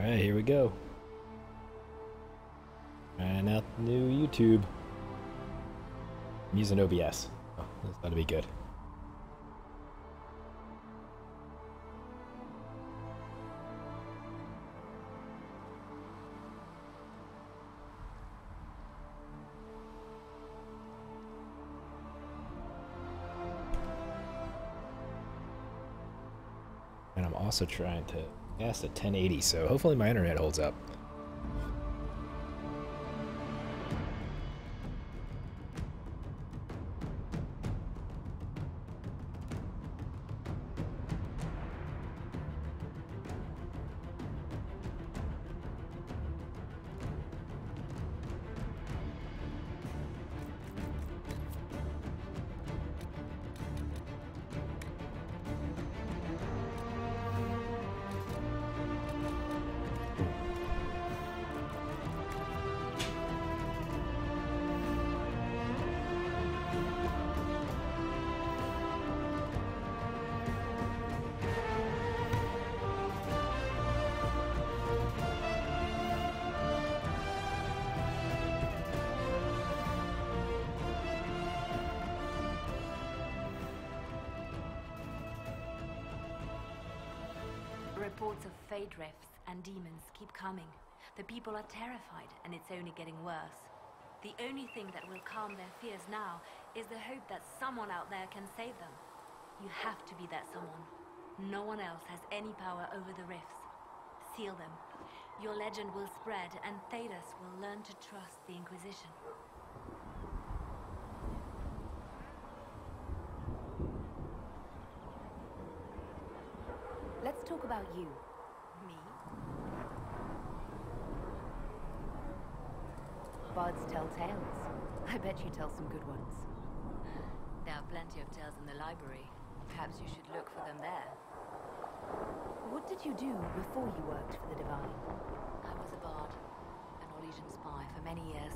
Alright, here we go. Trying out the new YouTube. I'm using OBS. Oh, this ought to be good. And I'm also trying to cast at 1080, so hopefully my internet holds up. Reports of fade rifts and demons keep coming. The people are terrified, and it's only getting worse. The only thing that will calm their fears now is the hope that someone out there can save them. You have to be that someone. No one else has any power over the rifts. Seal them. Your legend will spread, and Thedas will learn to trust the Inquisition. Let's talk about you. Me? Bards tell tales. I bet you tell some good ones. There are plenty of tales in the library. Perhaps you should look for them there. What did you do before you worked for the Divine? I was a bard, an Orlesian spy for many years.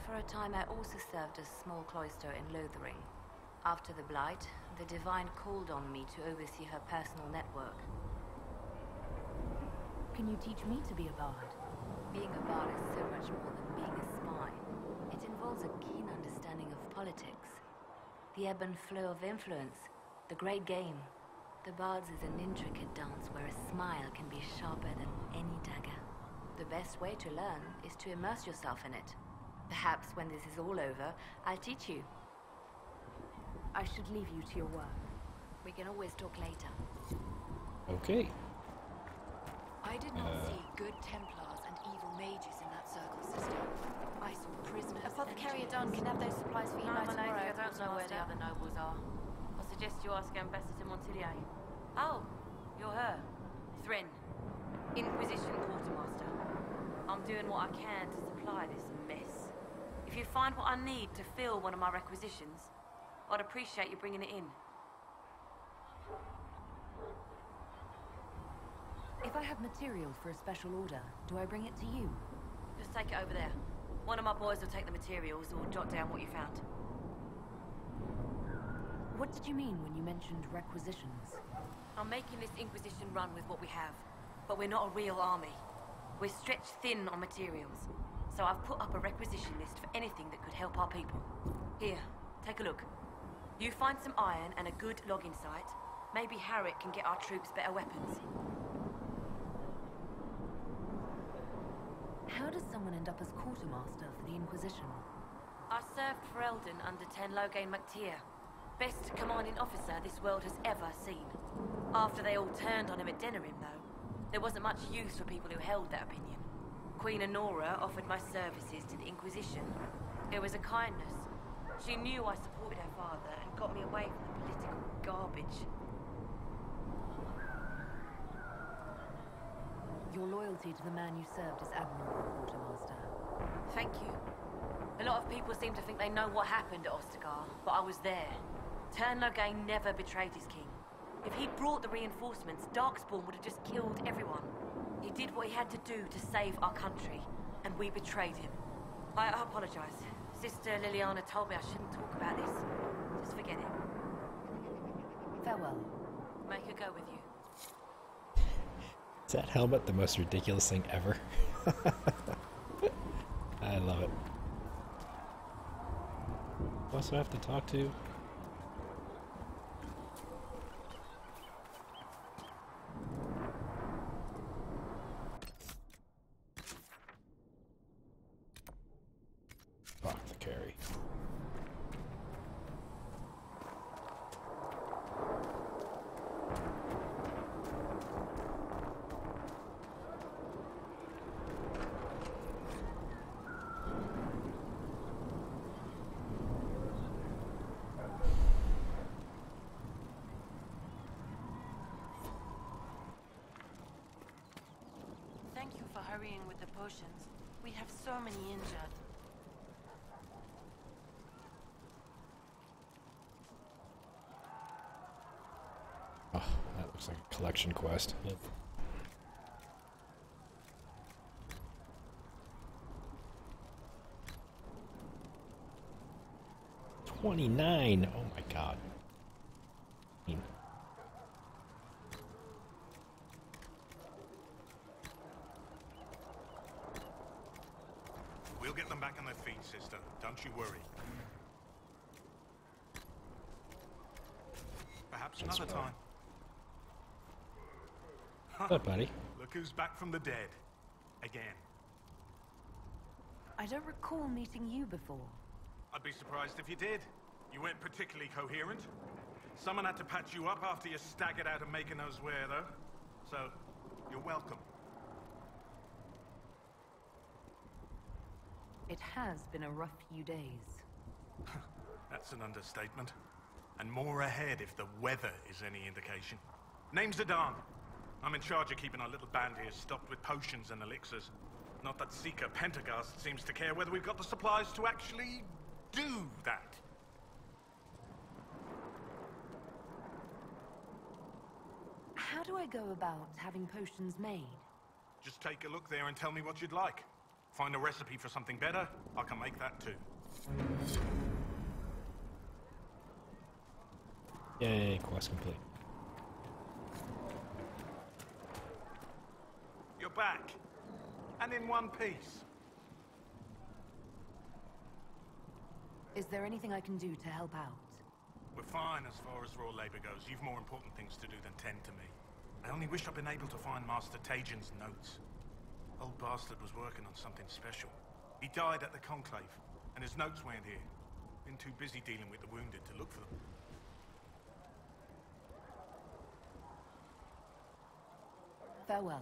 For a time I also served a small cloister in Lothering. After the Blight, the Divine called on me to oversee her personal network. Can you teach me to be a bard? Being a bard is so much more than being a spy. It involves a keen understanding of politics, the ebb and flow of influence, the great game. The Bard's is an intricate dance where a smile can be sharper than any dagger. The best way to learn is to immerse yourself in it. Perhaps when this is all over, I'll teach you. I should leave you to your work. We can always talk later. Okay. I did not see good Templars and evil mages in that circle, sister. I saw prisoners. Apothecary Adon can have those supplies for you by tomorrow. I don't know where the other nobles are. I suggest you ask Ambassador Montillier. Oh, you're her. Thrin, Inquisition Quartermaster. I'm doing what I can to supply this mess. If you find what I need to fill one of my requisitions, I'd appreciate you bringing it in. If I have material for a special order, do I bring it to you? Just take it over there. One of my boys will take the materials or jot down what you found. What did you mean when you mentioned requisitions? I'm making this Inquisition run with what we have, but we're not a real army. We're stretched thin on materials, so I've put up a requisition list for anything that could help our people. Here, take a look. You find some iron and a good logging site, maybe Harriet can get our troops better weapons. How does someone end up as quartermaster for the Inquisition? I served for Eldon under Ten Loghain MacTier, best commanding officer this world has ever seen. After they all turned on him at Denerim, though, there wasn't much use for people who held that opinion. Queen Honora offered my services to the Inquisition. It was a kindness. She knew I supported her father and got me away from the political garbage. Your loyalty to the man you served is admirable, Quartermaster. Thank you. A lot of people seem to think they know what happened at Ostagar, but I was there. Tern Loghain never betrayed his king. If he'd brought the reinforcements, Darkspawn would have just killed everyone. He did what he had to do to save our country, and we betrayed him. I apologize. Sister Liliana told me I shouldn't talk about this. Just forget it. Farewell. Make her go with you. Is that helmet the most ridiculous thing ever? I love it. Who else do I have to talk to? Fuck the carry. Thank you for hurrying with the potions. We have so many injured. Oh, that looks like a collection quest. Yep. $29. Oh my god. We'll get them back on their feet, sister. Don't you worry. Perhaps another time. What's up, buddy? Look who's back from the dead. Again. I don't recall meeting you before. I'd be surprised if you did. You weren't particularly coherent. Someone had to patch you up after you staggered out of making those wear, though. So, you're welcome. It has been a rough few days. That's an understatement. And more ahead if the weather is any indication. Name's Adan. I'm in charge of keeping our little band here stocked with potions and elixirs. Not that Seeker Pentagast seems to care whether we've got the supplies to actually do that. How do I go about having potions made? Just take a look there and tell me what you'd like. Find a recipe for something better, I can make that too. Yay, quest complete. You're back. And in one piece. Is there anything I can do to help out? We're fine as far as raw labor goes. You've more important things to do than tend to me. I only wish I'd been able to find Master Tajin's notes. Old bastard was working on something special. He died at the Conclave, and his notes weren't here. Been too busy dealing with the wounded to look for them. Farewell.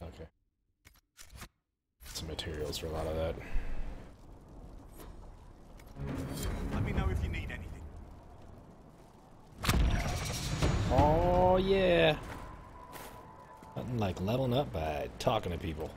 Okay. Some materials for a lot of that. Let me know if you need anything. Oh yeah. Nothing like leveling up by talking to people.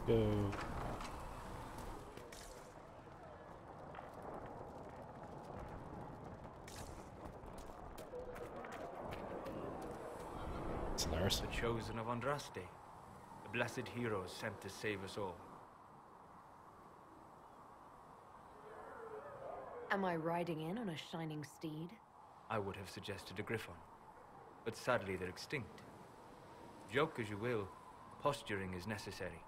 Go. Solaris. The chosen of Andraste, the blessed heroes sent to save us all. Am I riding in on a shining steed? I would have suggested a griffon, but sadly they're extinct. Joke as you will, Posturing is necessary.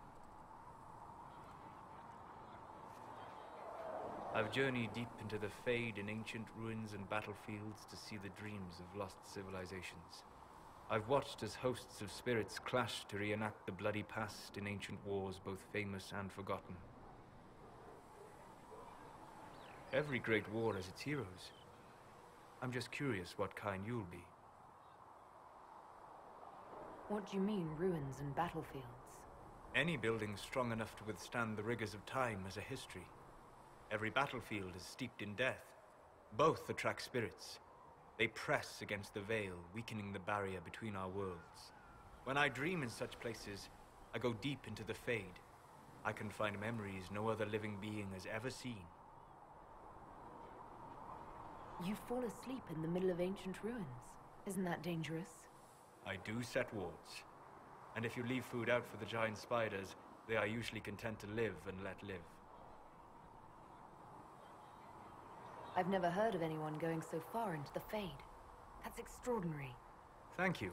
I've journeyed deep into the Fade in ancient ruins and battlefields to see the dreams of lost civilizations. I've watched as hosts of spirits clash to reenact the bloody past in ancient wars, both famous and forgotten. Every great war has its heroes. I'm just curious what kind you'll be. What do you mean, ruins and battlefields? Any building strong enough to withstand the rigors of time has a history. Every battlefield is steeped in death. Both attract spirits. They press against the veil, weakening the barrier between our worlds. When I dream in such places, I go deep into the Fade. I can find memories no other living being has ever seen. You fall asleep in the middle of ancient ruins. Isn't that dangerous? I do set wards. And if you leave food out for the giant spiders, they are usually content to live and let live. I've never heard of anyone going so far into the Fade. That's extraordinary. Thank you.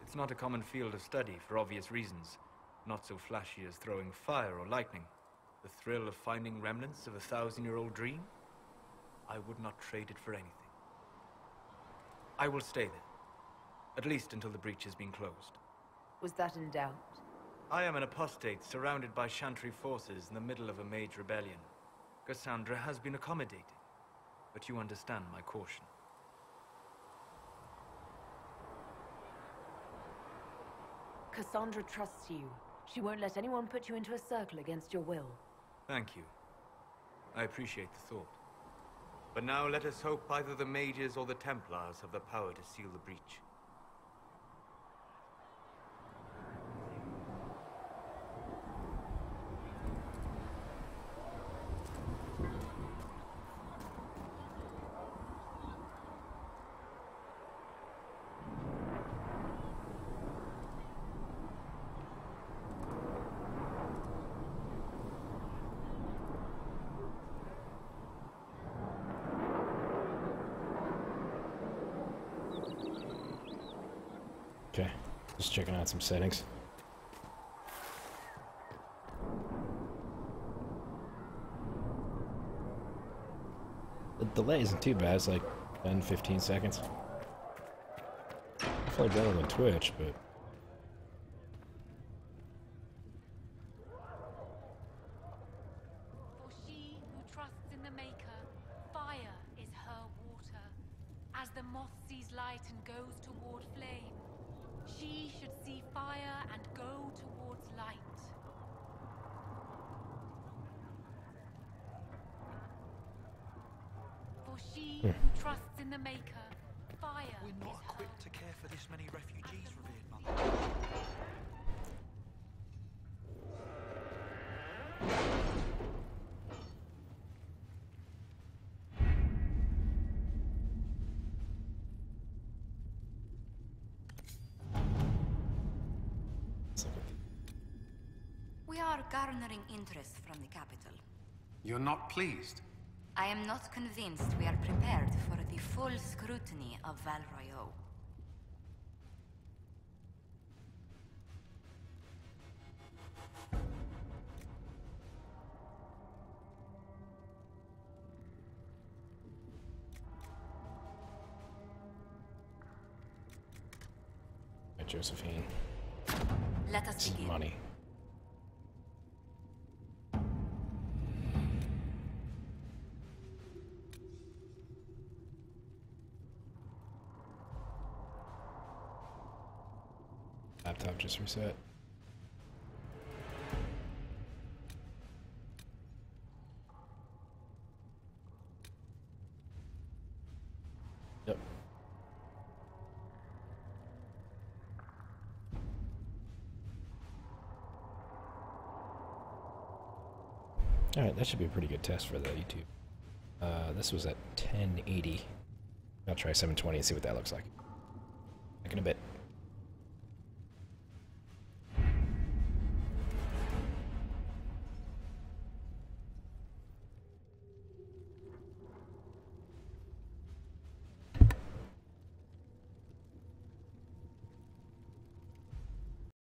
It's not a common field of study for obvious reasons. Not so flashy as throwing fire or lightning. The thrill of finding remnants of a 1,000-year-old dream? I would not trade it for anything. I will stay there. At least until the breach has been closed. Was that in doubt? I am an apostate surrounded by Chantry forces in the middle of a mage rebellion. Cassandra has been accommodating. But you understand my caution. Cassandra trusts you. She won't let anyone put you into a circle against your will. Thank you. I appreciate the thought. But now let us hope either the mages or the Templars have the power to seal the breach. Okay, just checking out some settings. The delay isn't too bad, it's like 10-15 seconds. Definitely better than Twitch, but... For she who trusts in the Maker, fire is her water. As the moth sees light and goes toward flame, she should see fire and go towards light. For she who trusts in the Maker, fire We're not is equipped her to care for this many refugees, and the revered mother. We are garnering interest from the capital. You're not pleased? I am not convinced we are prepared for the full scrutiny of Val Royeaux. Josephine. Let us Some begin. money. Laptop just reset. Yep. Alright, that should be a pretty good test for the YouTube. This was at 1080. I'll try 720 and see what that looks like. Back in a bit.